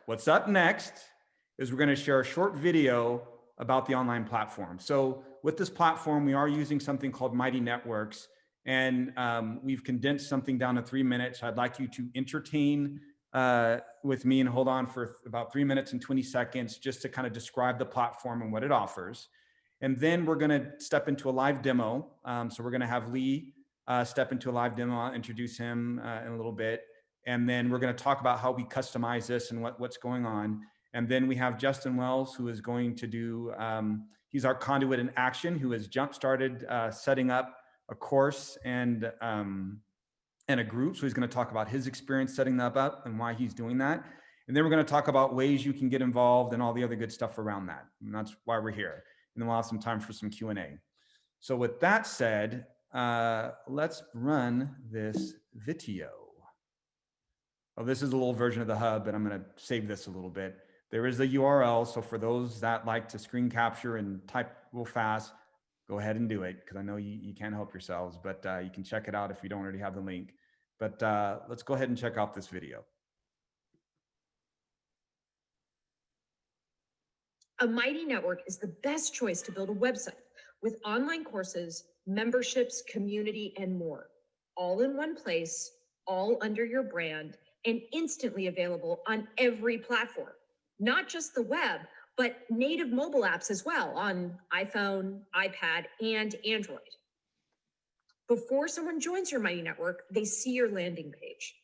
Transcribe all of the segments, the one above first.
what's up next is we're going to share a short video about the online platform. So with this platform, we are using something called Mighty Networks, and we've condensed something down to 3 minutes. I'd like you to entertain with me and hold on for about 3 minutes and 20 seconds just to kind of describe the platform and what it offers. And then we're going to step into a live demo. So we're going to have Lee step into a live demo. I'll introduce him in a little bit. And then we're going to talk about how we customize this and what's going on. And then we have Justin Wells, who is going to do, he's our conduit in action, who has jump-started setting up a course and a group. So he's going to talk about his experience setting that up and why he's doing that. And then we're going to talk about ways you can get involved and all the other good stuff around that. And that's why we're here. And then we'll have some time for some Q&A. So with that said, let's run this video. Oh, this is a little version of the hub, but I'm going to save this a little bit. There is a URL. So for those that like to screen capture and type real fast, go ahead and do it, because I know you can't help yourselves, but you can check it out if you don't already have the link. But let's go ahead and check out this video. A Mighty Network is the best choice to build a website with online courses, memberships, community, and more, all in one place, all under your brand, and instantly available on every platform, not just the web, but native mobile apps as well on iPhone, iPad, and Android. Before someone joins your Mighty Network, they see your landing page.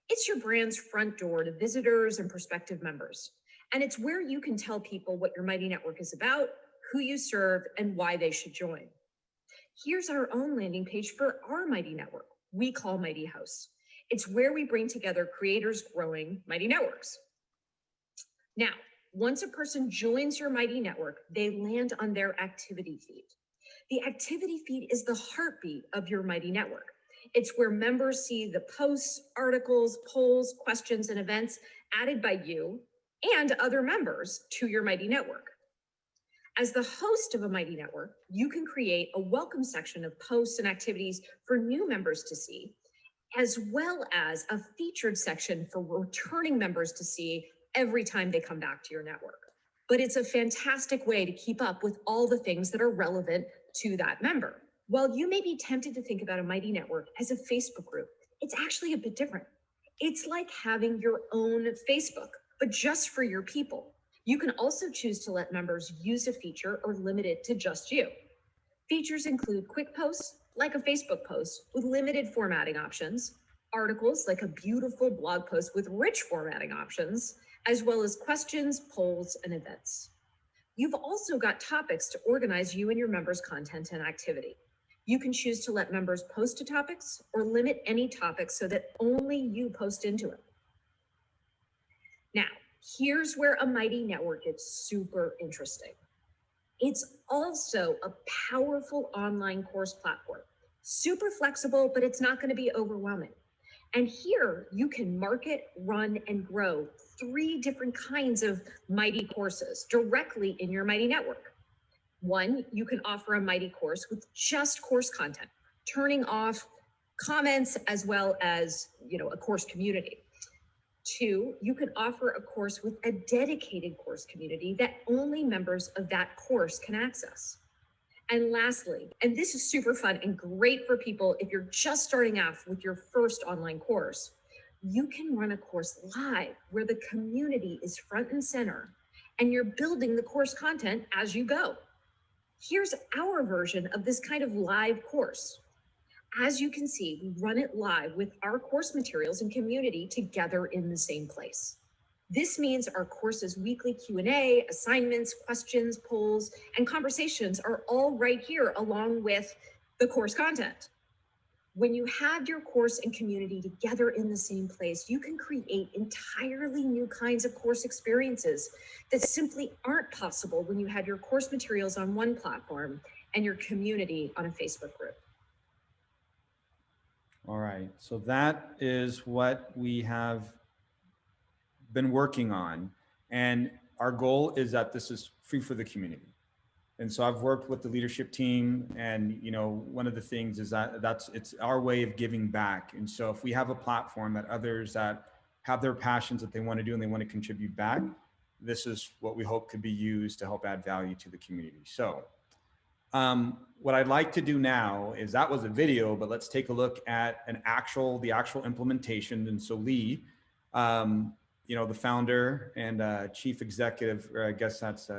It's your brand's front door to visitors and prospective members. And it's where you can tell people what your Mighty Network is about, who you serve, and why they should join. Here's our own landing page for our Mighty Network, we call Mighty House. It's where we bring together creators growing Mighty Networks. Now, once a person joins your Mighty Network, they land on their activity feed. The activity feed is the heartbeat of your Mighty Network. It's where members see the posts, articles, polls, questions, and events added by you and other members to your Mighty Network. As the host of a Mighty Network, you can create a welcome section of posts and activities for new members to see, as well as a featured section for returning members to see every time they come back to your network. But it's a fantastic way to keep up with all the things that are relevant to that member. While you may be tempted to think about a Mighty Network as a Facebook group, it's actually a bit different. It's like having your own Facebook, but just for your people. You can also choose to let members use a feature or limit it to just you. Features include quick posts, like a Facebook post with limited formatting options, articles like a beautiful blog post with rich formatting options, as well as questions, polls, and events. You've also got topics to organize you and your members' content and activity. You can choose to let members post to topics or limit any topics so that only you post into it. Now, here's where a Mighty Network gets super interesting. It's also a powerful online course platform, super flexible, but it's not going to be overwhelming. And here you can market, run, and grow 3 different kinds of Mighty courses directly in your Mighty Network. 1, you can offer a Mighty course with just course content, turning off comments as well as, a course community. 2, you can offer a course with a dedicated course community that only members of that course can access. And lastly, and this is super fun and great for people if you're just starting out with your first online course, you can run a course live where the community is front and center and you're building the course content as you go. Here's our version of this kind of live course. As you can see, we run it live with our course materials and community together in the same place. This means our course's weekly Q&A, assignments, questions, polls, and conversations are all right here along with the course content. When you have your course and community together in the same place, you can create entirely new kinds of course experiences that simply aren't possible when you have your course materials on one platform and your community on a Facebook group. All right, so that is what we have been working on. And our goal is that this is free for the community. And so I've worked with the leadership team, and one of the things is that it's our way of giving back. And so if we have a platform that others that have their passions that they want to do and they want to contribute back, this is what we hope could be used to help add value to the community. So what I'd like to do now is, that was a video, but let's take a look at the actual implementation. And so Lee, you know, the founder and chief executive, or I guess that's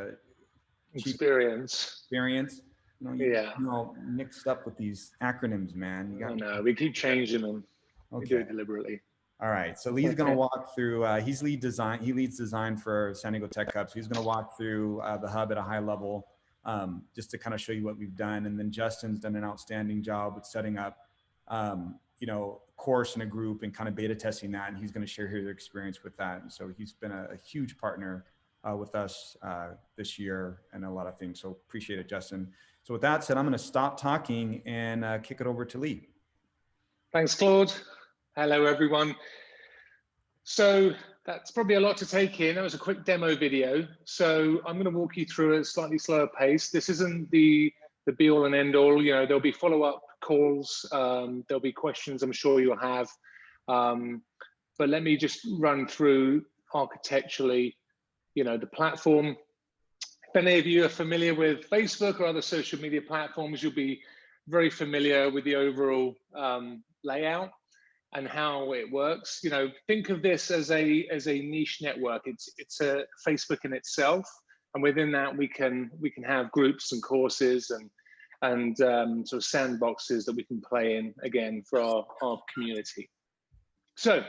experience. You know, you're all mixed up with these acronyms, man. You got, no, we keep changing them. Okay. We do it deliberately. All right, so Lee's going to walk through, he leads design for San Diego Tech Hub. So he's going to walk through the hub at a high level, just to kind of show you what we've done. And then Justin's done an outstanding job with setting up, you know, course in a group and kind of beta testing that. And he's going to share his experience with that. And so he's been a huge partner with us this year and a lot of things. So appreciate it, Justin. So with that said, I'm going to stop talking and kick it over to Lee. Thanks, Claude. Hello, everyone. So that's probably a lot to take in. That was a quick demo video. So I'm going to walk you through a slightly slower pace. This isn't the be all and end all. You know, there'll be follow-up calls. There'll be questions I'm sure you'll have. But let me just run through architecturally, you know, the platform. If any of you are familiar with Facebook or other social media platforms, you'll be very familiar with the overall layout and how it works. You know, think of this as a niche network. It's a Facebook in itself, and within that we can have groups and courses and sort of sandboxes that we can play in, again, for our community. So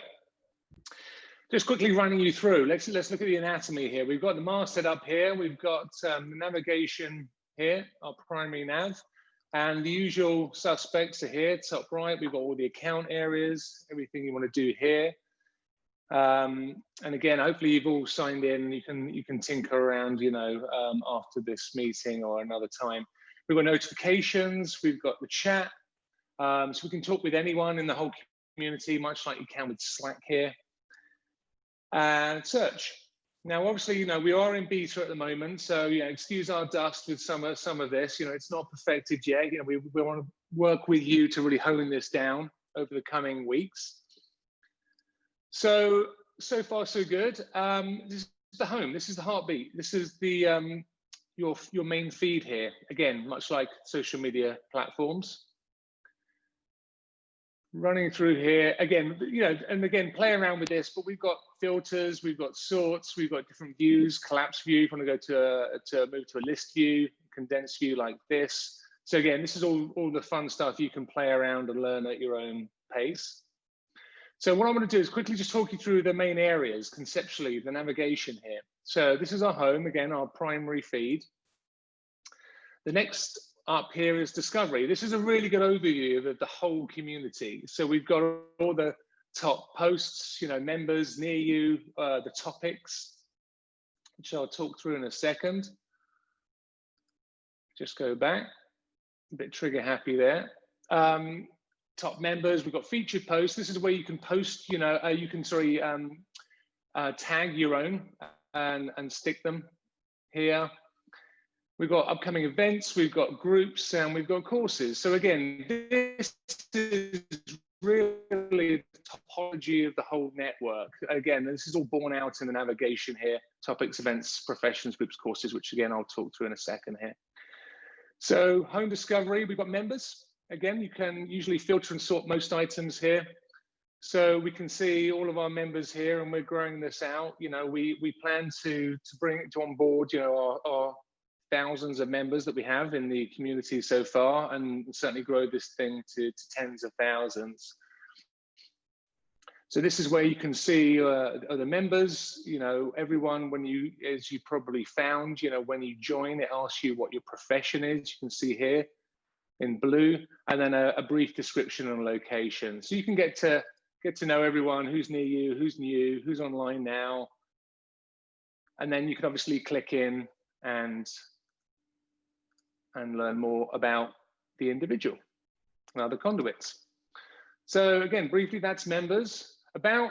just quickly running you through, let's look at the anatomy here. We've got the masthead up here. We've got the navigation here, our primary nav. And the usual suspects are here, top right. We've got all the account areas, everything you want to do here. And again, hopefully you've all signed in. You can tinker around, you know, after this meeting or another time. We've got notifications. We've got the chat, so we can talk with anyone in the whole community, much like you can with Slack here. And search. Now, obviously, you know, we are in beta at the moment, so, you know, excuse our dust with some of this. You know, it's not perfected yet. You know, we want to work with you to really hone this down over the coming weeks. So far, so good. This is the home. This is the heartbeat. This is the your main feed here. Again, much like social media platforms. Running through here again, you know, and again, play around with this, but we've got filters, we've got sorts, we've got different views, collapse view, if you want to go move to a list view, condensed view like this. So again, this is all the fun stuff you can play around and learn at your own pace. So what I'm going to do is quickly just talk you through the main areas, conceptually, the navigation here. So this is our home, again, our primary feed. The next up here is discovery. This is a really good overview of the whole community. So we've got all the top posts, you know, members near you, the topics, which I'll talk through in a second. Just go back, a bit trigger happy there. Top members, we've got featured posts. This is where you can post, you know, you can, tag your own and stick them here. We've got upcoming events, we've got groups, and we've got courses. So again, this is really the topology of the whole network. Again, this is all borne out in the navigation here, topics, events, professions, groups, courses, which again, I'll talk through in a second here. So home discovery, we've got members. Again, you can usually filter and sort most items here. So we can see all of our members here, and we're growing this out. You know, we plan to bring it on board, you know, our thousands of members that we have in the community so far, and certainly grow this thing to tens of thousands. So this is where you can see other members, you know, everyone, as you probably found, you know, when you join, it asks you what your profession is. You can see here in blue, and then a brief description and location. So you can get to know everyone, who's near you, who's new, who's online now. And then you can obviously click in and learn more about the individual and other conduits. So again, briefly, that's members.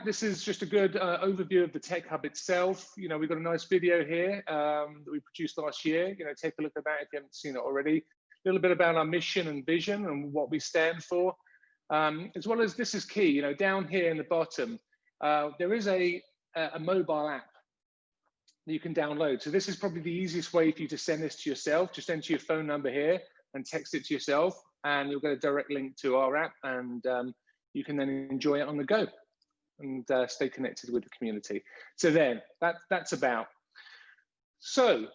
This is just a good overview of the Tech Hub itself. You know, we've got a nice video here that we produced last year. You know, take a look at that if you haven't seen it already. A little bit about our mission and vision and what we stand for. As well as, this is key, you know, down here in the bottom, there is a mobile app that you can download. So this is probably the easiest way for you to send this to yourself. Just enter your phone number here and text it to yourself, and you'll get a direct link to our app, and you can then enjoy it on the go and stay connected with the community. So then that's about. So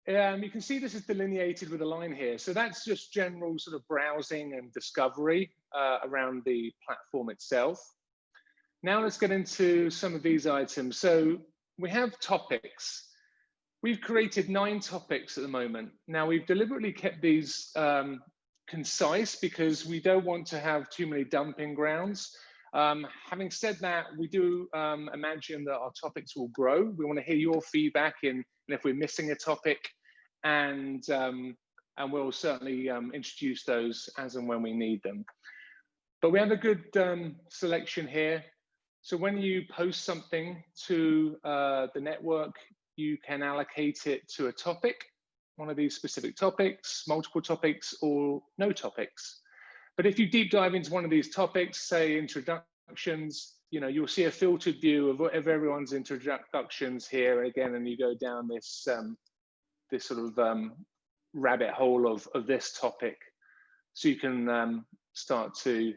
you can see this is delineated with a line here. So that's just general sort of browsing and discovery around the platform itself. Now let's get into some of these items. So we have topics. We've created 9 topics at the moment. Now we've deliberately kept these concise because we don't want to have too many dumping grounds. Having said that, we do imagine that our topics will grow. We want to hear your feedback in if we're missing a topic, and we'll certainly introduce those as and when we need them. But we have a good selection here. So when you post something to the network, you can allocate it to a topic, one of these specific topics, multiple topics, or no topics. But if you deep dive into one of these topics, say introductions, you'll see a filtered view of everyone's introductions here again, and you go down this this sort of rabbit hole of this topic, so you can start to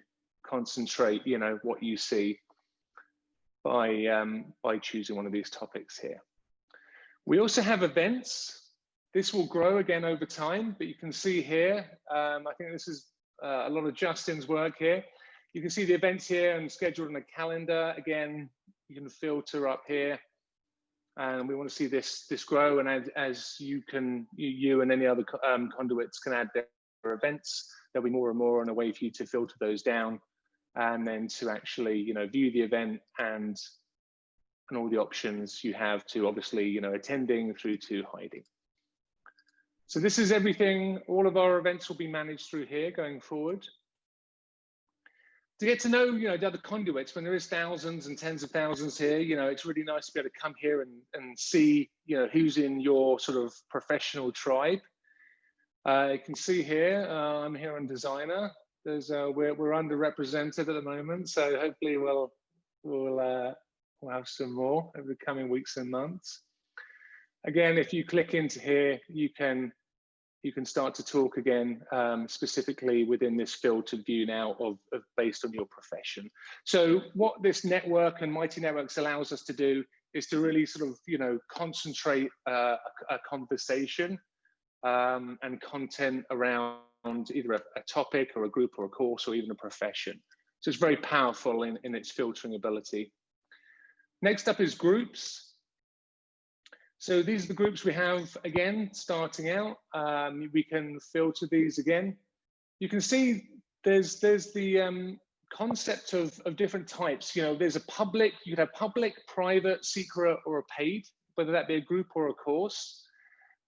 concentrate, what you see by choosing one of these topics here. We also have events. This will grow again over time, but you can see here, I think this is a lot of Justin's work here. You can see the events here and scheduled in a calendar. Again, you can filter up here, and we want to see this grow. And as you and any other conduits can add their events, there'll be more and more on a way for you to filter those down, and then to actually view the event and all the options you have to obviously attending through to hiding. So this is everything. All of our events will be managed through here going forward. To get to know the other conduits, when there is thousands and tens of thousands here, it's really nice to be able to come here and see who's in your sort of professional tribe. You can see here, I'm here on designer. There's we're underrepresented at the moment, so hopefully we'll have some more over the coming weeks and months. Again, if you click into here, you can start to talk again specifically within this filtered view now of based on your profession. So what this network and Mighty Networks allows us to do is to really sort of concentrate a conversation and content around either a topic or a group or a course or even a profession. So it's very powerful in its filtering ability. Next up is groups. So these are the groups we have, again, starting out. We can filter these again. You can see there's the concept of different types. There's a public, you could have public, private, secret, or a paid, whether that be a group or a course.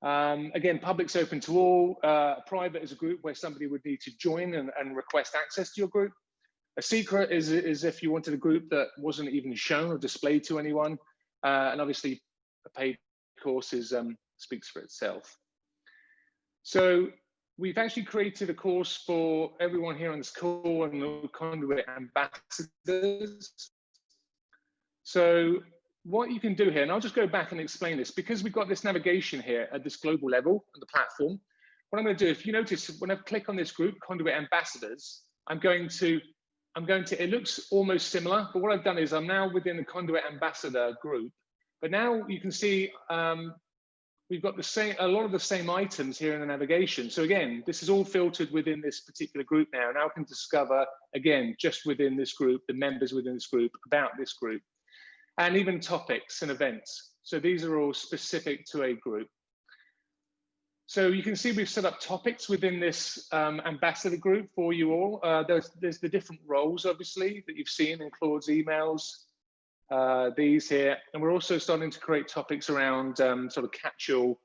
Again, public's open to all. Private is a group where somebody would need to join and request access to your group. A secret is if you wanted a group that wasn't even shown or displayed to anyone. And obviously a paid course speaks for itself. So we've actually created a course for everyone here on this call and the conduit ambassadors. So what you can do here, and I'll just go back and explain this, because we've got this navigation here at this global level on the platform. What I'm going to do, if you notice, when I click on this group, conduit ambassadors, I'm going to, it looks almost similar, but what I've done is I'm now within the conduit ambassador group. But now you can see we've got a lot of the same items here in the navigation. So again, this is all filtered within this particular group now. Now I can discover, again, just within this group, the members within this group, about this group, and even topics and events. So these are all specific to a group. So you can see we've set up topics within this ambassador group for you all. There's the different roles, obviously, that you've seen in Claude's emails. These here, and we're also starting to create topics around sort of catch-all,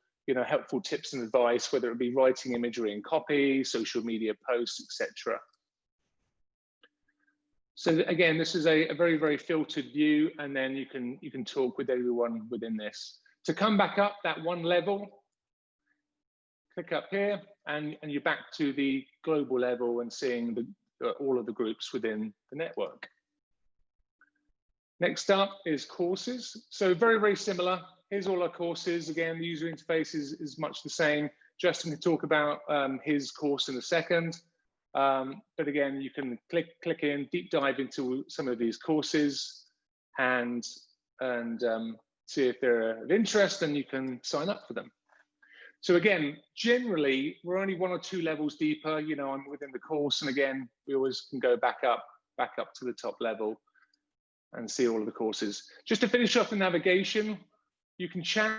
helpful tips and advice, whether it be writing imagery and copy, social media posts, etc. So again, this is a very, very filtered view, and then you can talk with everyone within this. To come back up that one level, click up here, and you're back to the global level and seeing all of the groups within the network. Next up is courses. So very, very similar. Here's all our courses. Again, the user interface is much the same. Justin can talk about his course in a second. But again, you can click in, deep dive into some of these courses and see if they're of interest, and you can sign up for them. So again, generally, we're only 1 or 2 levels deeper. You know, I'm within the course, and again, we always can go back up to the top level and see all of the courses. Just to finish off the navigation, you can chat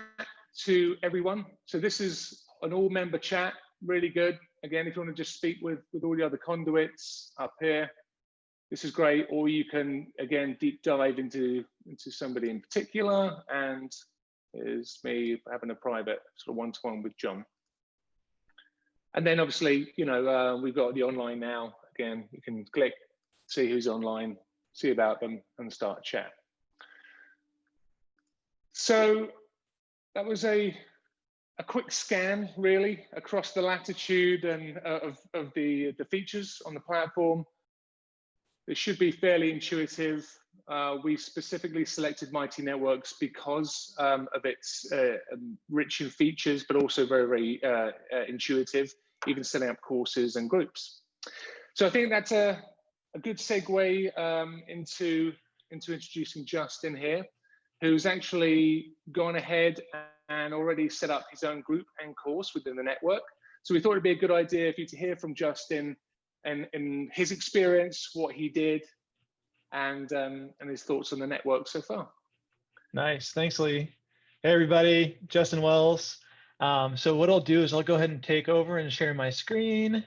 to everyone. So this is an all-member chat, really good. Again, if you want to just speak with all the other conduits up here, this is great. Or you can, again, deep dive into somebody in particular. And here's me having a private sort of one-to-one with John. And then obviously, you know, we've got the online now. Again, you can click, see who's online, see about them, and start a chat. So that was a quick scan, really, across the latitude and of the features on the platform. It should be fairly intuitive. We specifically selected Mighty Networks because of its rich in features, but also very, very intuitive, even setting up courses and groups. So I think that's a good segue into introducing Justin here, who's actually gone ahead and already set up his own group and course within the network. So we thought it'd be a good idea for you to hear from Justin and his experience, what he did, and his thoughts on the network so far. Nice, thanks, Lee. Hey everybody, Justin Wells. So what I'll do is I'll go ahead and take over and share my screen.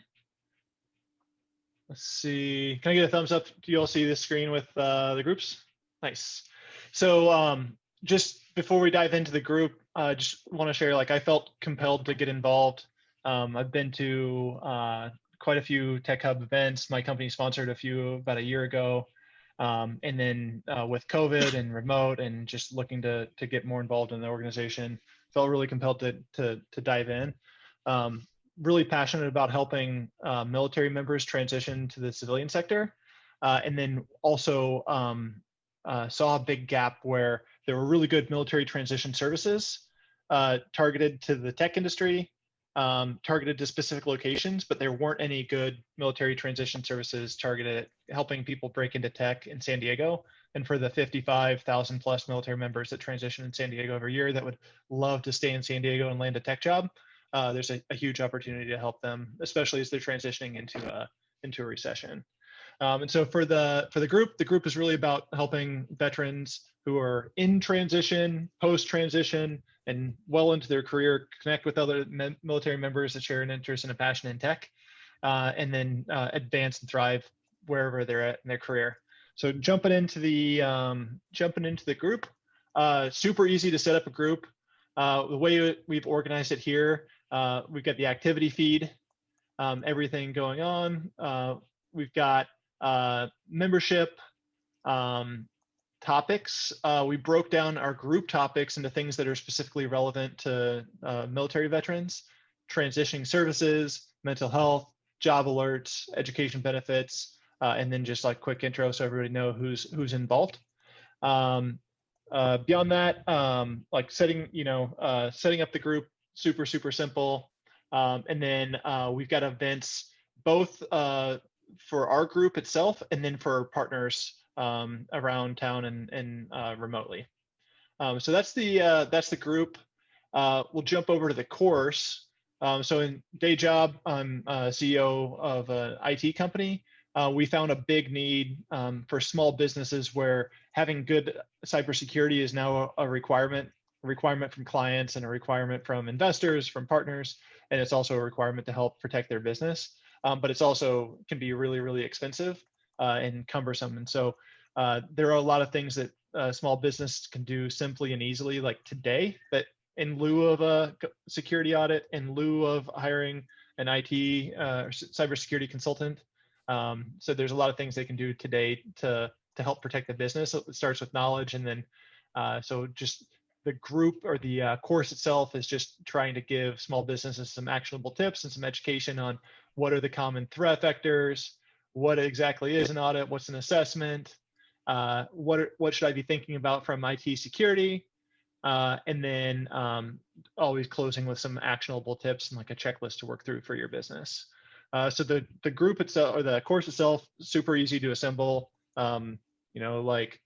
Let's see, can I get a thumbs up? Do you all see this screen with the groups? Nice. So just before we dive into the group, just want to share, like, I felt compelled to get involved. I've been to quite a few Tech Hub events. My company sponsored a few about a year ago. And then with COVID and remote and just looking to get more involved in the organization, felt really compelled to dive in. Really passionate about helping military members transition to the civilian sector. And then also saw a big gap where there were really good military transition services targeted to the tech industry, targeted to specific locations, but there weren't any good military transition services targeted at helping people break into tech in San Diego. And for the 55,000 plus military members that transition in San Diego every year that would love to stay in San Diego and land a tech job, there's a huge opportunity to help them, especially as they're transitioning into a recession. And so for the group is really about helping veterans who are in transition, post-transition, and well into their career connect with other military members that share an interest and a passion in tech, and then advance and thrive wherever they're at in their career. So jumping into the group, super easy to set up a group. The way we've organized it here, we've got the activity feed, everything going on. We've got membership, topics. We broke down our group topics into things that are specifically relevant to military veterans, transitioning services, mental health, job alerts, education benefits, and then just like quick intro so everybody know who's involved. Beyond that, like setting up the group, super simple. And then we've got events both for our group itself and then for partners around town and remotely. So that's the group. We'll jump over to the course. So in day job, I'm CEO of an IT company. We found a big need for small businesses where having good cybersecurity is now a requirement from clients and a requirement from investors, from partners, and it's also a requirement to help protect their business. But it's also can be really expensive and cumbersome. And so there are a lot of things that small business can do simply and easily, like today, that in lieu of a security audit, in lieu of hiring an IT or cybersecurity consultant. So there's a lot of things they can do today to help protect the business. So it starts with knowledge, and then so just the group or the course itself is just trying to give small businesses some actionable tips and some education on what are the common threat vectors, what exactly is an audit, what's an assessment, what should I be thinking about from IT security? And then always closing with some actionable tips and like a checklist to work through for your business. So the group itself, or the course itself, super easy to assemble. Like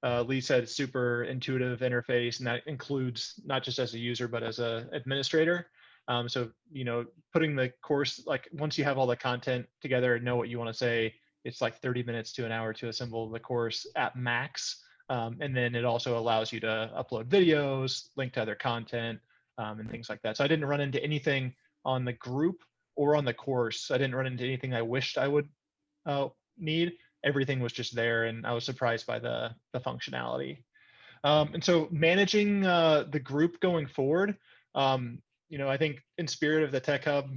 Lee said, super intuitive interface, and that includes not just as a user, but as a administrator. So, putting the course, like once you have all the content together and know what you want to say, it's like 30 minutes to an hour to assemble the course at max. And then it also allows you to upload videos, link to other content, and things like that. So I didn't run into anything on the group or on the course. I didn't run into anything I wished I would need. Everything was just there, and I was surprised by the functionality. And so managing the group going forward, I think in spirit of the Tech Hub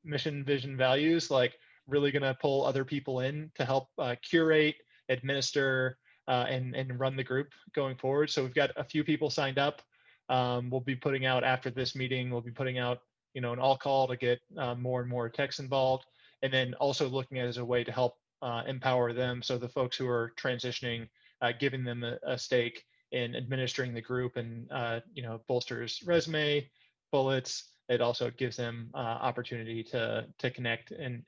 mission, vision, values, like really going to pull other people in to help curate, administer, and run the group going forward. So we've got a few people signed up. We'll be putting out after this meeting, we'll be putting out, an all call to get more and more techs involved, and then also looking at it as a way to help empower them. So the folks who are transitioning, giving them a stake in administering the group, and bolsters resume, bullets. It also gives them opportunity to connect and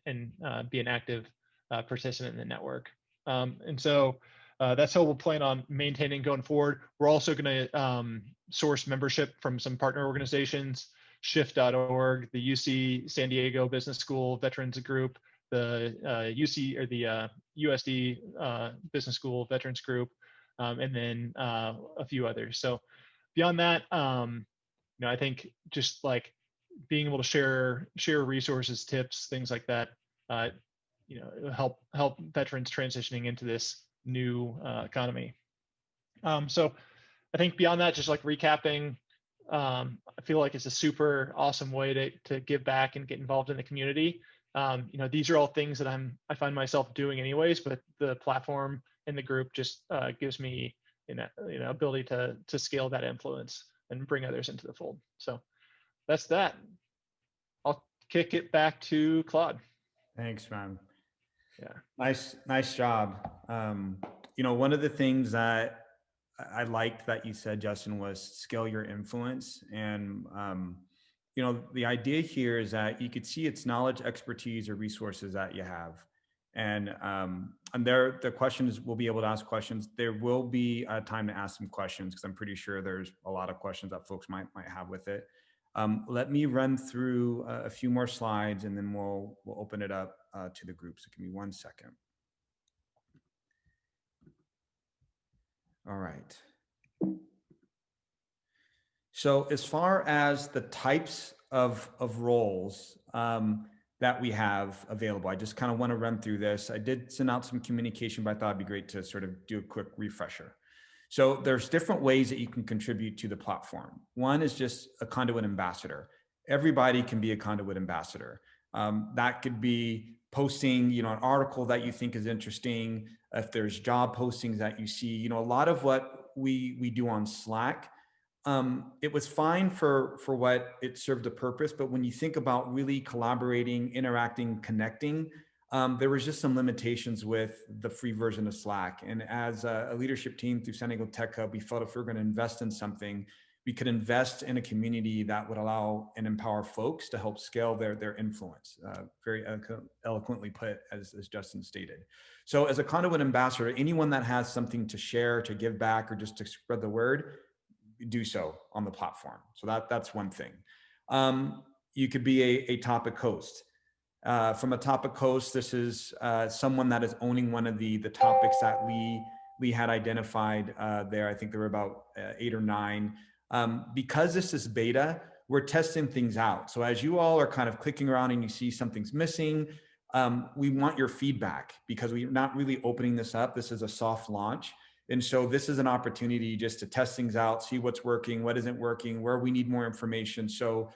be an active participant in the network. And so that's how we'll plan on maintaining going forward. We're also going to source membership from some partner organizations, shift.org, the UC San Diego Business School Veterans Group, the UC or the USD Business School Veterans Group, and then a few others. So beyond that, I think just like being able to share resources, tips, things like that, help veterans transitioning into this new economy. So I think beyond that, just like recapping, I feel like it's a super awesome way to give back and get involved in the community. These are all things that I find myself doing anyways, but the platform and the group just gives me ability to scale that influence and bring others into the fold. So that's that. I'll kick it back to Claude. Thanks, man. Yeah. Nice job. One of the things that I liked that you said, Justin, was scale your influence. And, the idea here is that you could see it's knowledge, expertise, or resources that you have. And there, the questions, we'll be able to ask questions. There will be a time to ask some questions, because I'm pretty sure there's a lot of questions that folks might have with it. Let me run through a few more slides, and then we'll open it up to the group. So give me 1 second. All right. So as far as the types of roles that we have available, I just kind of want to run through this. I did send out some communication, but I thought it'd be great to sort of do a quick refresher. So there's different ways that you can contribute to the platform. One is just a conduit ambassador. Everybody can be a conduit ambassador. That could be posting, an article that you think is interesting. If there's job postings that you see, a lot of what we do on Slack, it was fine for what it served a purpose. But when you think about really collaborating, interacting, connecting, there was just some limitations with the free version of Slack. And as a leadership team through San Diego Tech Hub, we felt if we were going to invest in something, we could invest in a community that would allow and empower folks to help scale their influence. Very eloquently put, as Justin stated. So as a conduit ambassador, anyone that has something to share, to give back, or just to spread the word, do so on the platform. So that's one thing. You could be a topic host. From a topic host, this is someone that is owning one of the topics that Lee had identified there. I think there were about 8 or 9. Because this is beta, we're testing things out. So as you all are kind of clicking around and you see something's missing, we want your feedback, because we're not really opening this up. This is a soft launch. And so this is an opportunity just to test things out, see what's working, what isn't working, where we need more information. So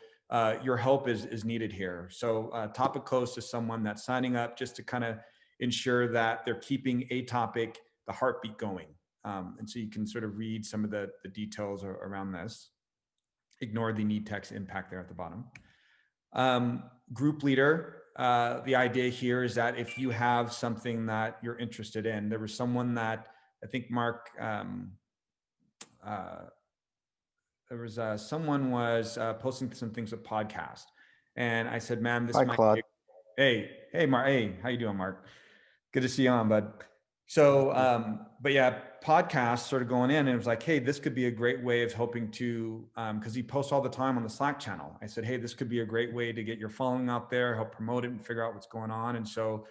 your help is needed here. So topic host is someone that's signing up just to kind of ensure that they're keeping a topic, the heartbeat going. And so you can sort of read some of the details around this. Ignore the need text impact there at the bottom. Group leader. the idea here is that if you have something that you're interested in, there was someone that I think Mark, someone was posting some things with podcast, and I said, "Ma'am, this Hi, might Claude. be." Hey, Mark. Hey, how you doing, Mark? Good to see you on, bud. So, but yeah, podcast started going in, and it was like, hey, this could be a great way of helping to, because he posts all the time on the Slack channel. I said, hey, this could be a great way to get your following out there, help promote it, and figure out what's going on. And so,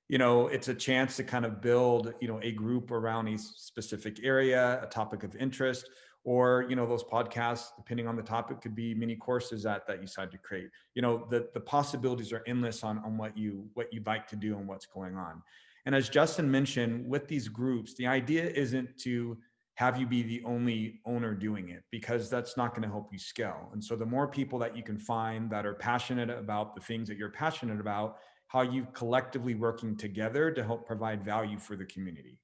it's a chance to kind of build, a group around a specific area, a topic of interest, or those podcasts, depending on the topic, could be mini courses that you decide to create. The possibilities are endless on what you'd like to do and what's going on. And as Justin mentioned, with these groups, the idea isn't to have you be the only owner doing it, because that's not going to help you scale. And so the more people that you can find that are passionate about the things that you're passionate about, how you collectively working together to help provide value for the community.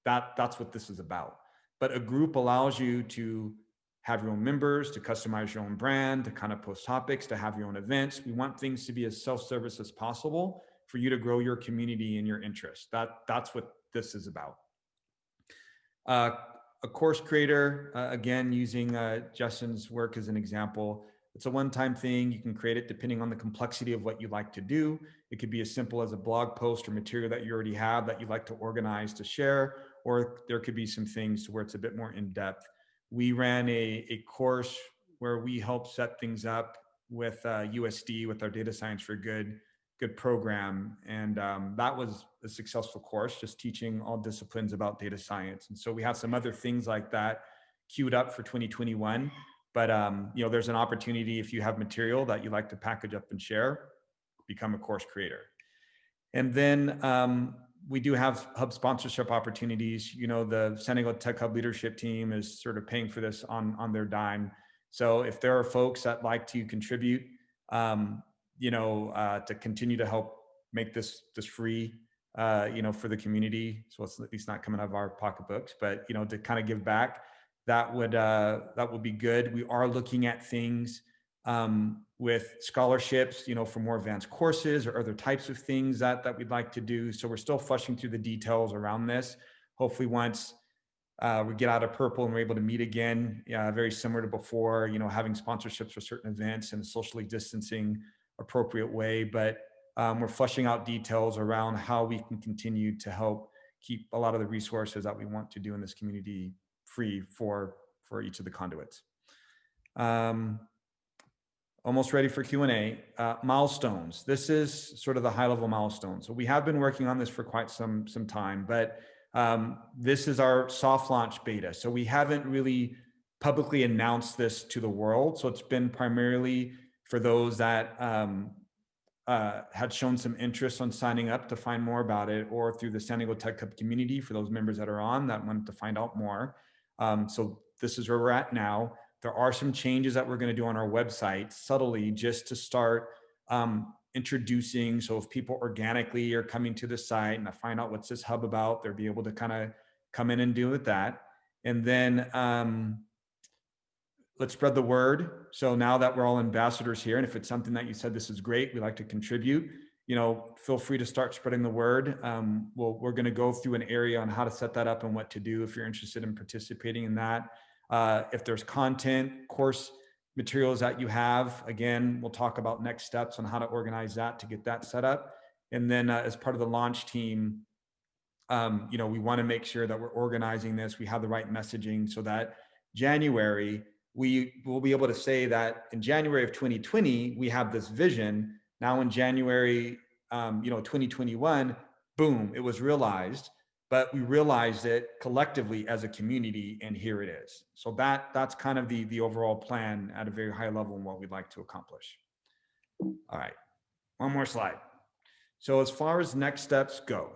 That's what this is about. But a group allows you to have your own members, to customize your own brand, to kind of post topics, to have your own events. We want things to be as self-service as possible for you to grow your community and your interest. That's what this is about. A course creator, again, using Justin's work as an example, it's a one-time thing. You can create it depending on the complexity of what you like to do. It could be as simple as a blog post or material that you already have that you'd like to organize to share, or there could be some things where it's a bit more in-depth. We ran a course where we helped set things up with USD, with our Data Science for Good program. And that was a successful course, just teaching all disciplines about data science. And so we have some other things like that queued up for 2021. But there's an opportunity, if you have material that you like to package up and share, become a course creator. And then we do have hub sponsorship opportunities. The San Diego Tech Hub leadership team is sort of paying for this on their dime. So if there are folks that like to contribute, to continue to help make this free, for the community, so it's at least not coming out of our pocketbooks, but to kind of give back, that would be good. We are looking at things with scholarships, for more advanced courses or other types of things that we'd like to do. So we're still flushing through the details around this. Hopefully, once we get out of purple and we're able to meet again, very similar to before, having sponsorships for certain events in a socially distancing appropriate way, but we're fleshing out details around how we can continue to help keep a lot of the resources that we want to do in this community free for each of the conduits. Almost ready for Q&A. Milestones. This is sort of the high level milestones. So we have been working on this for quite some time, but this is our soft launch beta. So we haven't really publicly announced this to the world. So it's been primarily for those that had shown some interest on signing up to find more about it, or through the San Diego Tech Hub community for those members that are on that wanted to find out more. So this is where we're at now. There are some changes that we're going to do on our website subtly, just to start introducing. So if people organically are coming to the site and I find out what's this hub about, they'll be able to kind of come in and deal with that. And then let's spread the word. So now that we're all ambassadors here, and if it's something that you said, this is great, we like to contribute, feel free to start spreading the word. We're going to go through an area on how to set that up and what to do if you're interested in participating in that. If there's content, course materials that you have, again, we'll talk about next steps on how to organize that to get that set up. And then as part of the launch team, we want to make sure that we're organizing this, we have the right messaging, so that January, we will be able to say that in January of 2020, we have this vision. Now in January, 2021, boom, it was realized. But we realized it collectively as a community, and here it is. So that's kind of the overall plan at a very high level and what we'd like to accomplish. All right, one more slide. So as far as next steps go,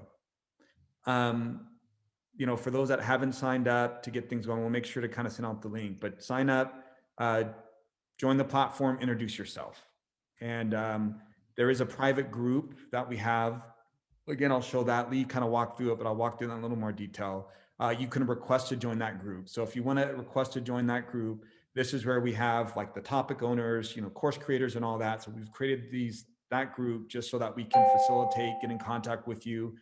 for those that haven't signed up to get things going, we'll make sure to kind of send out the link, but sign up, join the platform, introduce yourself. And there is a private group that we have. Again, I'll show that. Lee kind of walked through it, but I'll walk through that in a little more detail. You can request to join that group. So if you want to request to join that group, this is where we have like the topic owners, course creators and all that. So we've created these that group just so that we can facilitate, get in contact with you,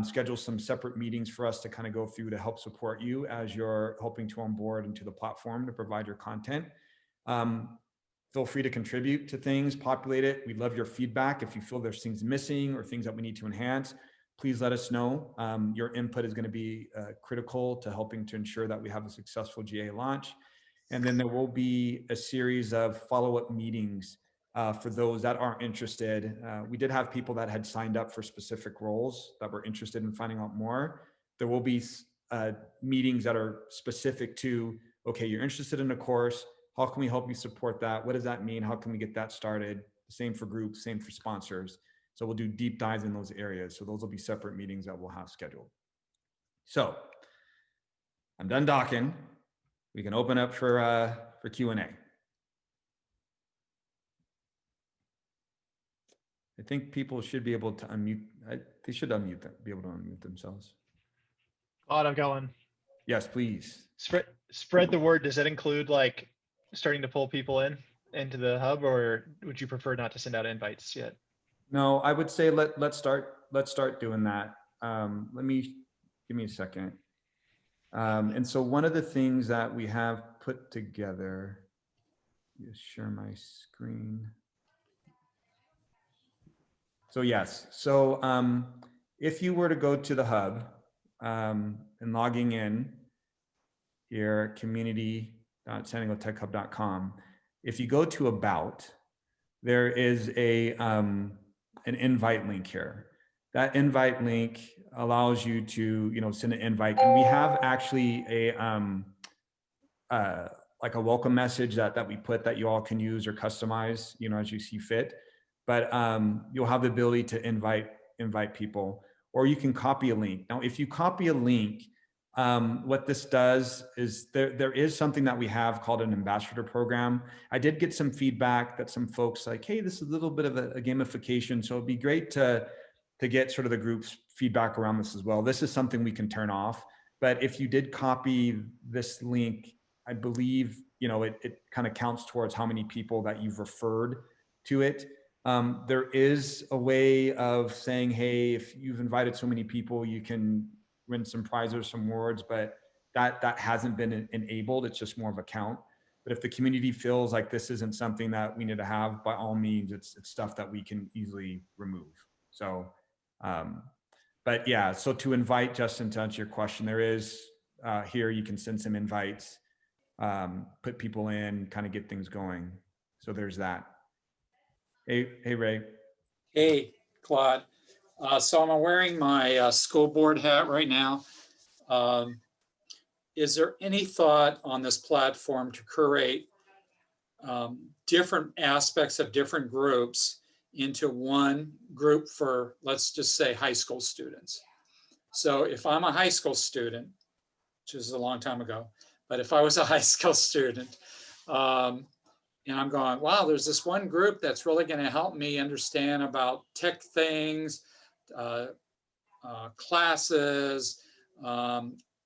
schedule some separate meetings for us to kind of go through to help support you as you're helping to onboard into the platform to provide your content. Feel free to contribute to things, populate it. We'd love your feedback. If you feel there's things missing or things that we need to enhance, please let us know. Your input is going to be critical to helping to ensure that we have a successful GA launch. And then there will be a series of follow-up meetings for those that are interested. We did have people that had signed up for specific roles that were interested in finding out more. There will be meetings that are specific to, okay, you're interested in a course. How can we help you support that? What does that mean? How can we get that started? Same for groups, same for sponsors. So we'll do deep dives in those areas. So those will be separate meetings that we'll have scheduled. So I'm done talking. We can open up for Q&A. I think people should be able to unmute. They should be able to unmute themselves. Claude, I'm going. Yes, please. Spread the word. Does that include like starting to pull people into the hub, or would you prefer not to send out invites yet? No, I would say let's start doing that. Give me a second. And so one of the things that we have put together, just share my screen. So yes, so if you were to go to the hub and logging in here, community.sandiegotechhub.com, if you go to about, there is an invite link here. That invite link allows you to, send an invite. And we have actually like a welcome message that we put that you all can use or customize, as you see fit. But you'll have the ability to invite people, or you can copy a link. Now, if you copy a link, what this does is there is something that we have called an ambassador program. I did get some feedback that some folks like, hey, this is a little bit of a gamification. So it'd be great to get sort of the group's feedback around this as well. This is something we can turn off. But if you did copy this link, I believe, it kind of counts towards how many people that you've referred to it. There is a way of saying, hey, if you've invited so many people, you can win some prizes, some awards, but that hasn't been enabled. It's just more of a count. But if the community feels like this isn't something that we need to have, by all means, it's stuff that we can easily remove. So, but yeah, so to invite, Justin, to answer your question, there is here, you can send some invites, put people in, kind of get things going. So there's that. Hey, Ray. Hey, Claude. So I'm wearing my school board hat right now. Is there any thought on this platform to curate different aspects of different groups into one group for, let's just say, high school students? So if I'm a high school student, which is a long time ago, but if I was a high school student, and I'm going, wow, there's this one group that's really going to help me understand about tech things, classes,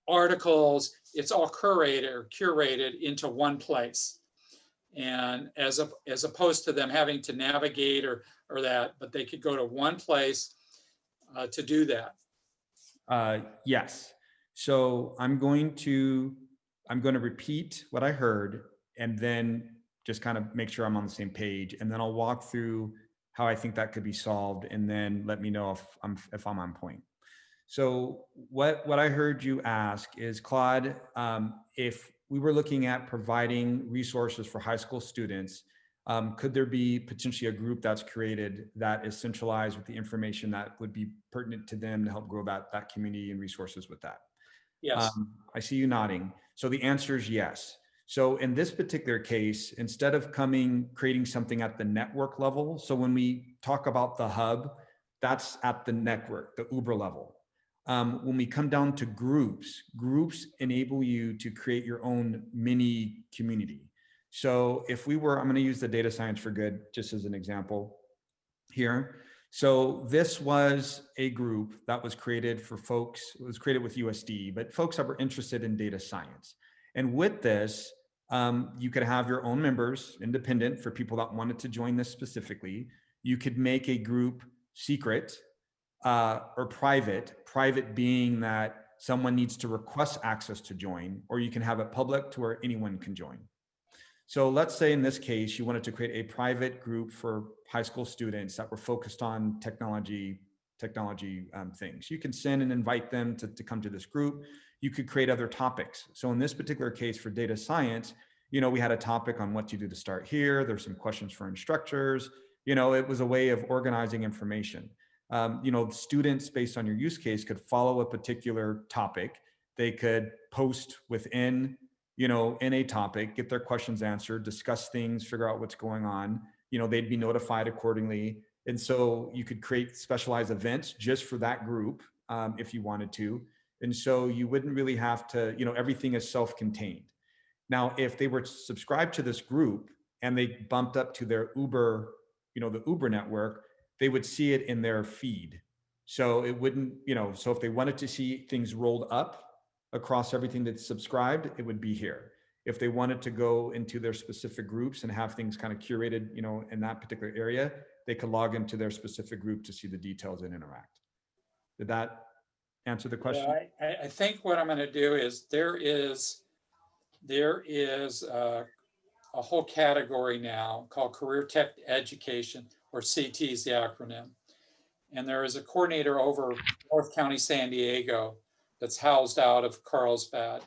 articles. It's all curated into one place. And as opposed to them having to navigate or that, but they could go to one place to do that. Yes. So I'm going to repeat what I heard and then just kind of make sure I'm on the same page. And then I'll walk through how I think that could be solved, and then let me know if I'm on point. So what I heard you ask is, Claude, if we were looking at providing resources for high school students, could there be potentially a group that's created that is centralized with the information that would be pertinent to them to help grow that community and resources with that? Yes. I see you nodding. So the answer is yes. So in this particular case, instead of creating something at the network level, so when we talk about the hub, that's at the network, the Uber level. When we come down to groups enable you to create your own mini community. So if we were, I'm going to use the data science for good just as an example here. So this was a group that was created for folks, it was created with USD, but folks that were interested in data science. And with this, you could have your own members, independent, for people that wanted to join this specifically. you could make a group secret or private being that someone needs to request access to join, or you can have it public to where anyone can join. So let's say in this case, you wanted to create a private group for high school students that were focused on technology things. You can send and invite them to come to this group. You could create other topics. So in this particular case for data science, we had a topic on what to do to start here. There's some questions for instructors. It was a way of organizing information. Students based on your use case could follow a particular topic. They could post within in a topic, get their questions answered, discuss things, figure out what's going on. They'd be notified accordingly. And so you could create specialized events just for that group if you wanted to. And so you wouldn't really have to, everything is self-contained. Now, if they were subscribed to this group and they bumped up to their Uber, the Uber network, they would see it in their feed. So it wouldn't, so if they wanted to see things rolled up across everything that's subscribed, it would be here. If they wanted to go into their specific groups and have things kind of curated, in that particular area, they could log into their specific group to see the details and interact. Did that answer the question? Yeah, I think what I'm going to do is there is a whole category now called Career Tech Education, or CT is the acronym. And there is a coordinator over North County, San Diego, that's housed out of Carlsbad.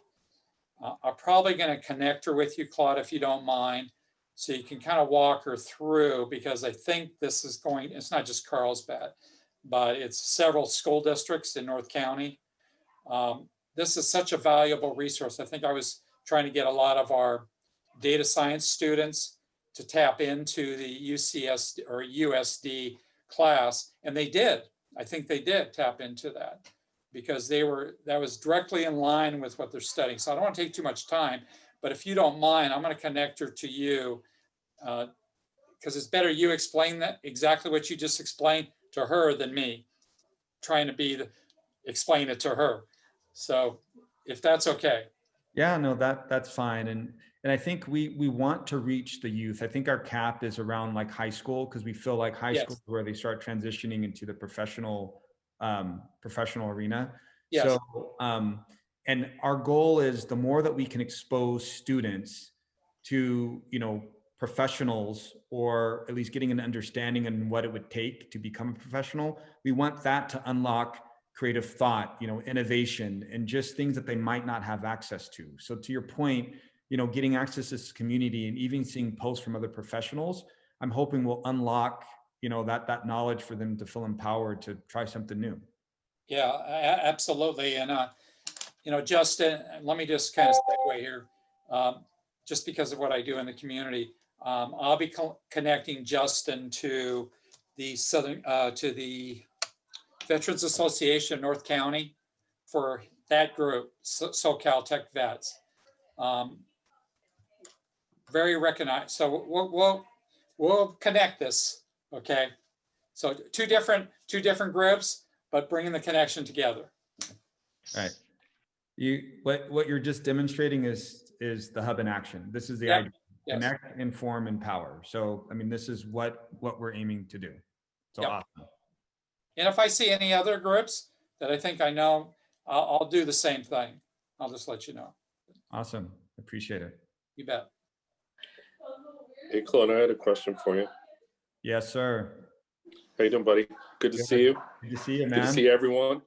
I'm probably going to connect her with you, Claude, if you don't mind, so you can kind of walk her through, because I think this is it's not just Carlsbad, but it's several school districts in North County. This is such a valuable resource. I think I was trying to get a lot of our data science students to tap into the UCSD or USD class, and they did. I think they did tap into that, because that was directly in line with what they're studying. So I don't want to take too much time, but if you don't mind, I'm going to connect her to you, because it's better you explain that exactly what you just explained to her than me trying to explain it to her. So if that's okay. Yeah, no, that's fine. And I think we want to reach the youth. I think our cap is around like high school, because we feel like high school is where they start transitioning into the professional arena. Yes. So, and our goal is the more that we can expose students to, professionals, or at least getting an understanding on what it would take to become a professional, we want that to unlock creative thought, innovation, and just things that they might not have access to. So to your point, getting access to this community and even seeing posts from other professionals, I'm hoping will unlock, that knowledge for them to feel empowered to try something new. Yeah, absolutely. And, Justin, let me just kind of segue here, just because of what I do in the community. I'll be connecting Justin to the Veterans Association of North County for that group, SoCal Tech Vets. Very recognized. So we'll connect this. Okay. So two different groups, but bringing the connection together. Right. What you're just demonstrating is the hub in action. This is the idea. Yes. Connect, inform, empower. So, I mean, this is what we're aiming to do. So awesome. And if I see any other groups that I think I know, I'll do the same thing. I'll just let you know. Awesome. Appreciate it. You bet. Hey, Claude, I had a question for you. Yes, sir. How you doing, buddy? Good to see you. Good to see you, man. Good to see everyone.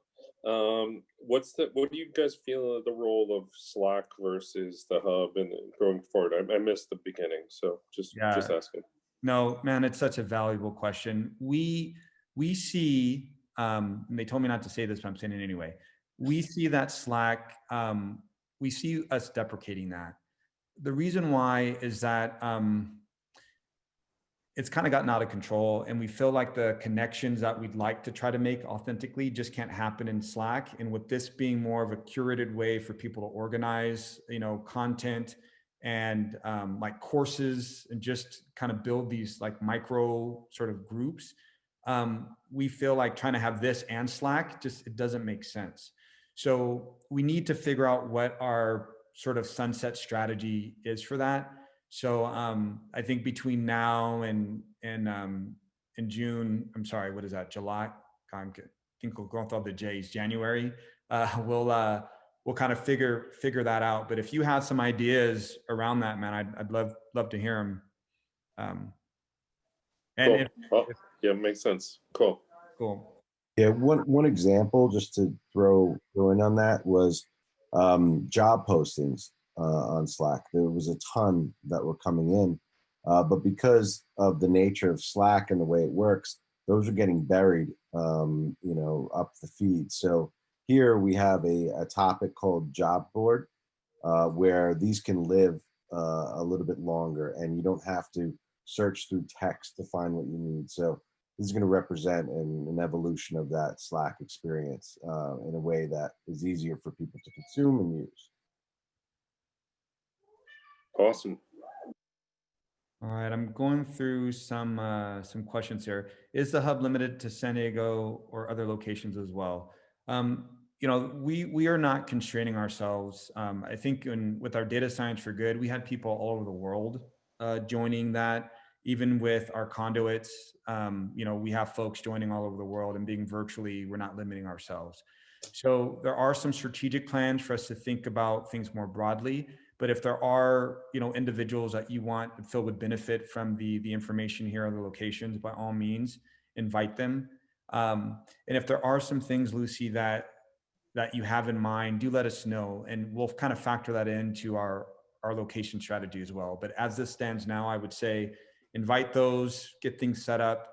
What do you guys feel of the role of Slack versus the hub and going forward? I missed the beginning, so just asking. No, man, it's such a valuable question. We see, and they told me not to say this, but I'm saying it anyway. We see that Slack, we see us deprecating that. The reason why is that it's kind of gotten out of control, and we feel like the connections that we'd like to try to make authentically just can't happen in Slack. And with this being more of a curated way for people to organize, content and like courses, and just kind of build these like micro sort of groups, we feel like trying to have this and Slack, it doesn't make sense. So we need to figure out what our sort of sunset strategy is for that. So I think between now and in June, I'm sorry, what is that, July? I think we'll go with all the J's, January. We'll kind of figure that out. But if you have some ideas around that, man, I'd love to hear them. And cool. Yeah, makes sense. Cool. Yeah, one example just to throw in on that was job postings on Slack. There was a ton that were coming in, but because of the nature of Slack and the way it works, those are getting buried, up the feed. So here we have a topic called job board, where these can live a little bit longer, and you don't have to search through text to find what you need. So this is going to represent an evolution of that Slack experience in a way that is easier for people to consume and use. Awesome. All right, I'm going through some questions here. Is the hub limited to San Diego or other locations as well? We are not constraining ourselves. I think with our Data Science for Good, we had people all over the world joining that. Even with our conduits, we have folks joining all over the world, and being virtually, we're not limiting ourselves. So there are some strategic plans for us to think about things more broadly. But if there are, individuals that you want that feel would benefit from the information here on the locations, by all means, invite them. And if there are some things, Lucy, that you have in mind, do let us know, and we'll kind of factor that into our location strategy as well. But as this stands now, I would say invite those, get things set up,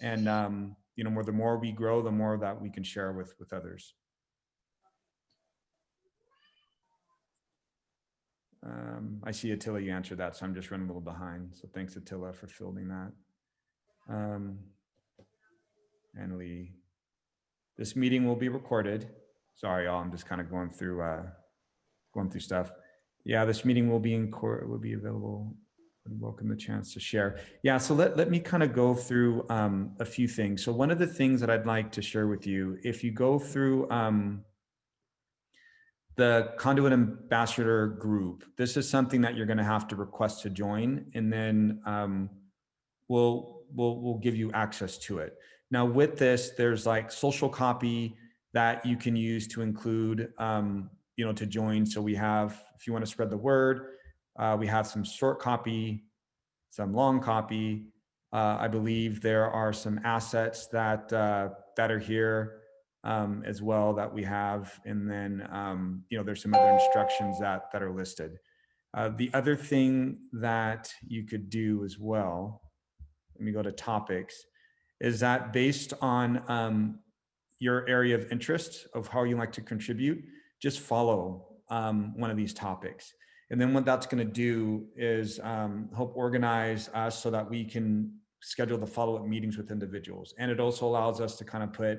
and the more we grow, the more that we can share with others. I see, Attila, you answered that, so I'm just running a little behind. So thanks, Attila, for fielding that. Annalie, this meeting will be recorded. Sorry, y'all, I'm just kind of going through stuff. Yeah, this meeting will be available. And welcome the chance to share. Yeah, so let me kind of go through a few things. So one of the things that I'd like to share with you, if you go through the Conduit Ambassador group, this is something that you're going to have to request to join, and then we'll give you access to it. Now with this, there's like social copy that you can use to include, to join. So we have, if you want to spread the word, we have some short copy, some long copy. I believe there are some assets that are here as well that we have. And then, there's some other instructions that are listed. The other thing that you could do as well, let me go to topics, is that based on your area of interest of how you like to contribute, just follow one of these topics. And then what that's going to do is help organize us so that we can schedule the follow-up meetings with individuals. And it also allows us to kind of put,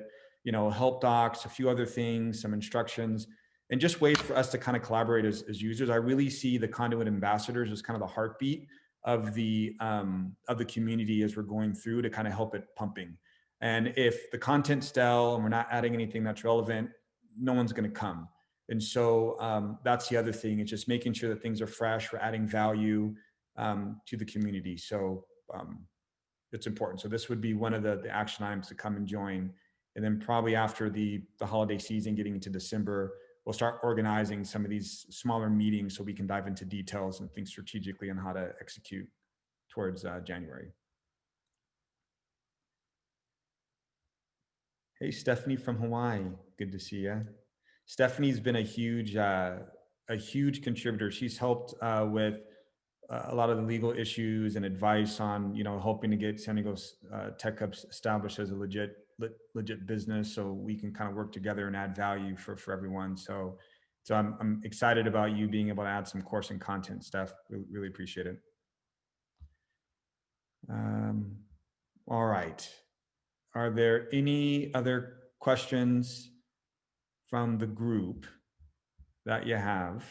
help docs, a few other things, some instructions, and just ways for us to kind of collaborate as users. I really see the Conduit ambassadors as kind of the heartbeat of the community as we're going through to kind of help it pumping. And if the content's stale and we're not adding anything that's relevant, no one's going to come. And so that's the other thing. It's just making sure that things are fresh. We're adding value to the community. So it's important. So this would be one of the action items to come and join. And then probably after the holiday season, getting into December, we'll start organizing some of these smaller meetings so we can dive into details and think strategically on how to execute towards January. Hey, Stephanie from Hawaii. Good to see you. Stephanie's been a huge contributor. She's helped with a lot of the legal issues and advice on, helping to get San Diego's tech hubs established as a legit business, so we can kind of work together and add value for everyone. So I'm excited about you being able to add some course and content stuff. Really appreciate it. All right. Are there any other questions from the group that you have?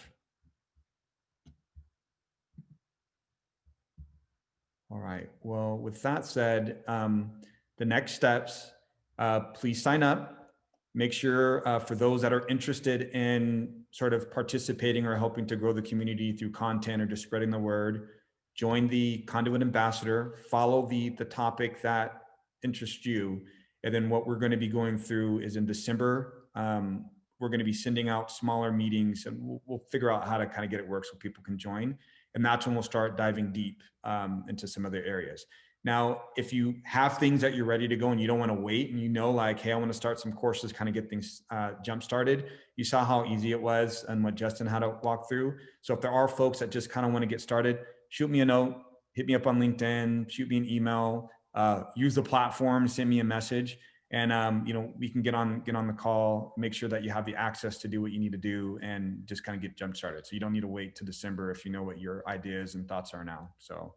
All right. Well, with that said, the next steps, please sign up. Make sure for those that are interested in sort of participating or helping to grow the community through content or just spreading the word, join the Conduit Ambassador, follow the topic that interest you. And then what we're going to be going through is in December, we're going to be sending out smaller meetings, and we'll figure out how to kind of get it work so people can join. And that's when we'll start diving deep into some other areas. Now, if you have things that you're ready to go and you don't want to wait, and you know, like, hey, I want to start some courses, kind of get things jump started. You saw how easy it was and what Justin had to walk through. So if there are folks that just kind of want to get started, shoot me a note, hit me up on LinkedIn, shoot me an email, use the platform, send me a message, and you know, we can get on the call, make sure that you have the access to do what you need to do, and just kind of get jump started. So you don't need to wait to December if you know what your ideas and thoughts are now. So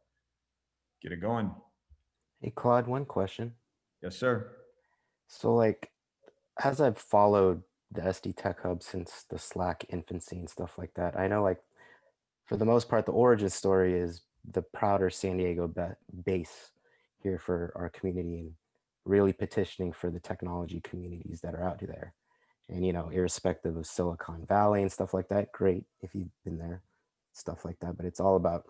get it going. Hey, Claude, one question. Yes, sir. So, like, as I've followed the SD Tech Hub since the Slack infancy and stuff like that, I know, like, for the most part, the origin story is the prouder San Diego base here for our community and really petitioning for the technology communities that are out there. And, you know, irrespective of Silicon Valley and stuff like that, great if you've been there, stuff like that. But it's all about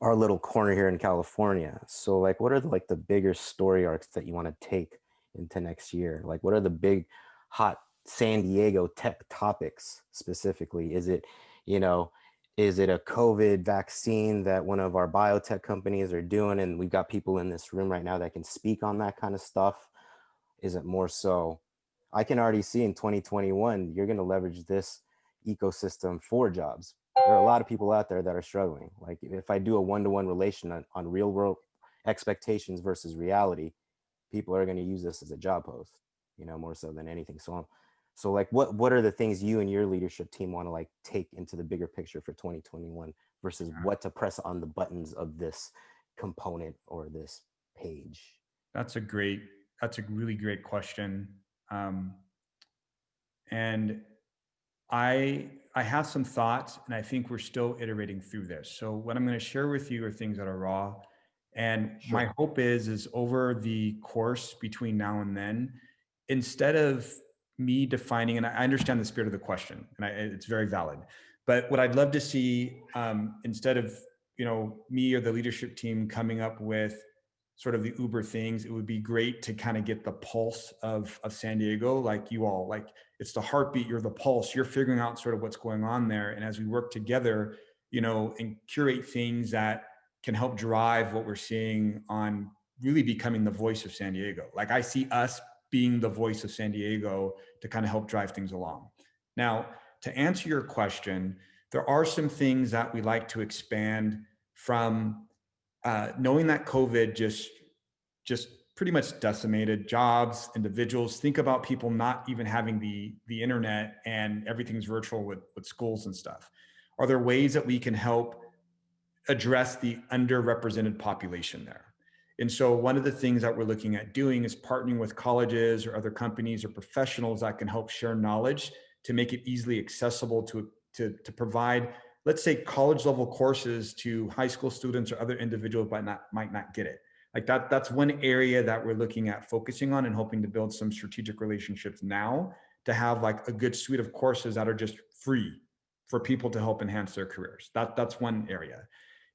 our little corner here in California. So, like, what are the bigger story arcs that you want to take into next year? Like, what are the big hot San Diego tech topics specifically? Is it, you know, is it a COVID vaccine that one of our biotech companies are doing? And we've got people in this room right now that can speak on that kind of stuff. Is it more so, I can already see in 2021, you're going to leverage this ecosystem for jobs. There are a lot of people out there that are struggling. Like, if I do a one-to-one relation on real world expectations versus reality, people are going to use this as a job post, you know, more so than anything. So like, what are the things you and your leadership team want to, like, take into the bigger picture for 2021 versus what to press on the buttons of this component or this page? That's a really great question. And I have some thoughts, and I think we're still iterating through this. So what I'm going to share with you are things that are raw. And Sure. My hope is over the course between now and then, instead of me defining, and I understand the spirit of the question, and it's very valid, but what I'd love to see, instead of, you know, me or the leadership team coming up with sort of the Uber things, it would be great to kind of get the pulse of San Diego, like you all, like, it's the heartbeat, you're the pulse, you're figuring out sort of what's going on there. And as we work together, you know, and curate things that can help drive what we're seeing on really becoming the voice of San Diego. Like, I see us being the voice of San Diego to kind of help drive things along. Now, to answer your question, there are some things that we like to expand from, knowing that COVID just pretty much decimated jobs, individuals. Think about people not even having the internet and everything's virtual with schools and stuff. Are there ways that we can help address the underrepresented population there? And so one of the things that we're looking at doing is partnering with colleges or other companies or professionals that can help share knowledge to make it easily accessible to provide, let's say, college level courses to high school students or other individuals might not get it. Like that's one area that we're looking at focusing on and hoping to build some strategic relationships now to have, like, a good suite of courses that are just free for people to help enhance their careers. That's one area.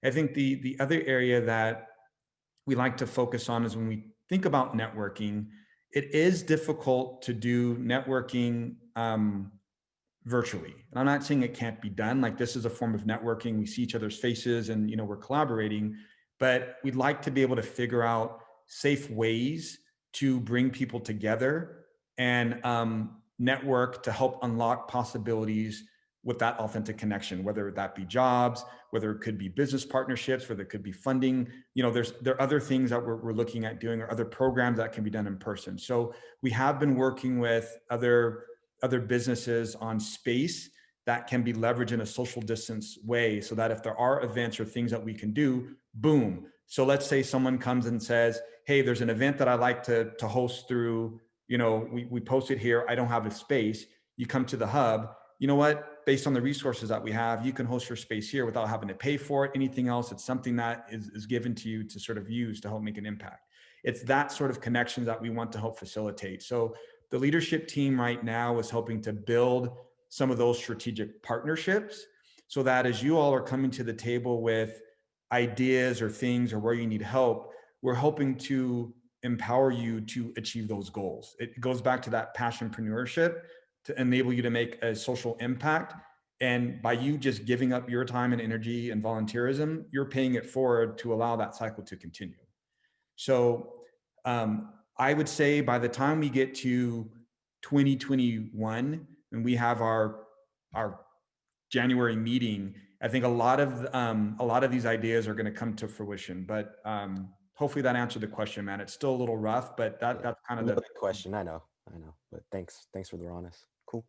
I think the other area that we like to focus on is when we think about networking, it is difficult to do networking virtually. And I'm not saying it can't be done. Like, this is a form of networking. We see each other's faces and, you know, we're collaborating, but we'd like to be able to figure out safe ways to bring people together and network to help unlock possibilities with that authentic connection, whether that be jobs, whether it could be business partnerships, whether it could be funding. You know, there are other things that we're looking at doing, or other programs that can be done in person. So we have been working with other businesses on space that can be leveraged in a social distance way, so that if there are events or things that we can do, boom. So let's say someone comes and says, hey, there's an event that I like to host through, you know, we post it here, I don't have a space. You come to the hub, you know what, based on the resources that we have, you can host your space here without having to pay for it, anything else. It's something that is given to you to sort of use to help make an impact. It's that sort of connections that we want to help facilitate. So the leadership team right now is hoping to build some of those strategic partnerships, so that as you all are coming to the table with ideas or things or where you need help, we're hoping to empower you to achieve those goals. It goes back to that passionpreneurship to enable you to make a social impact. And by you just giving up your time and energy and volunteerism, you're paying it forward to allow that cycle to continue. So I would say by the time we get to 2021, and we have our January meeting, I think a lot of these ideas are going to come to fruition. But hopefully that answered the question, man. It's still a little rough, but that's kind of the question. I know, but thanks for the rawness. Cool.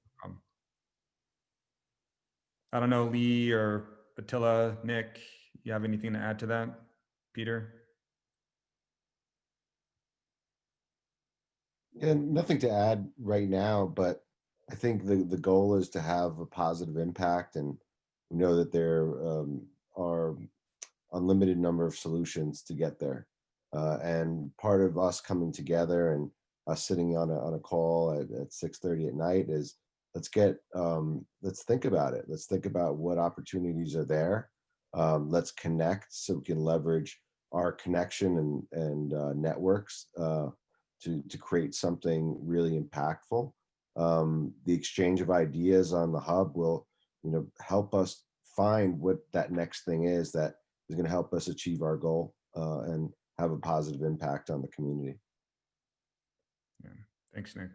I don't know, Lee or Attila, Nick, you have anything to add to that? Peter? And nothing to add right now, but I think the goal is to have a positive impact, and we know that there are unlimited number of solutions to get there. And part of us coming together and us sitting on a call at 6:30 at night is let's think about it. Let's think about what opportunities are there. Let's connect so we can leverage our connection and networks to create something really impactful. The exchange of ideas on the hub will, help us find what that next thing is that is going to help us achieve our goal and have a positive impact on the community. Yeah. Thanks, Nick.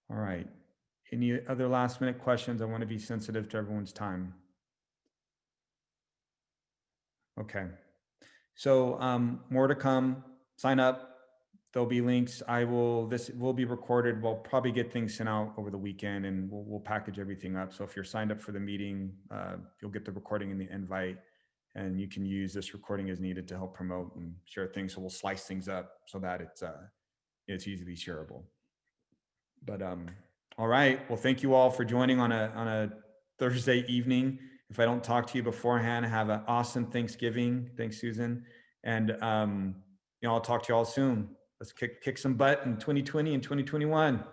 All right. Any other last minute questions? I want to be sensitive to everyone's time. Okay. So more to come. Sign up. There'll be links. This will be recorded. We'll probably get things sent out over the weekend, and we'll package everything up. So if you're signed up for the meeting, you'll get the recording and the invite, and you can use this recording as needed to help promote and share things. So we'll slice things up so that it's easily shareable. But all right. Well, thank you all for joining on a Thursday evening. If I don't talk to you beforehand, have an awesome Thanksgiving. Thanks, Susan. And I'll talk to you all soon. Let's kick some butt in 2020 and 2021.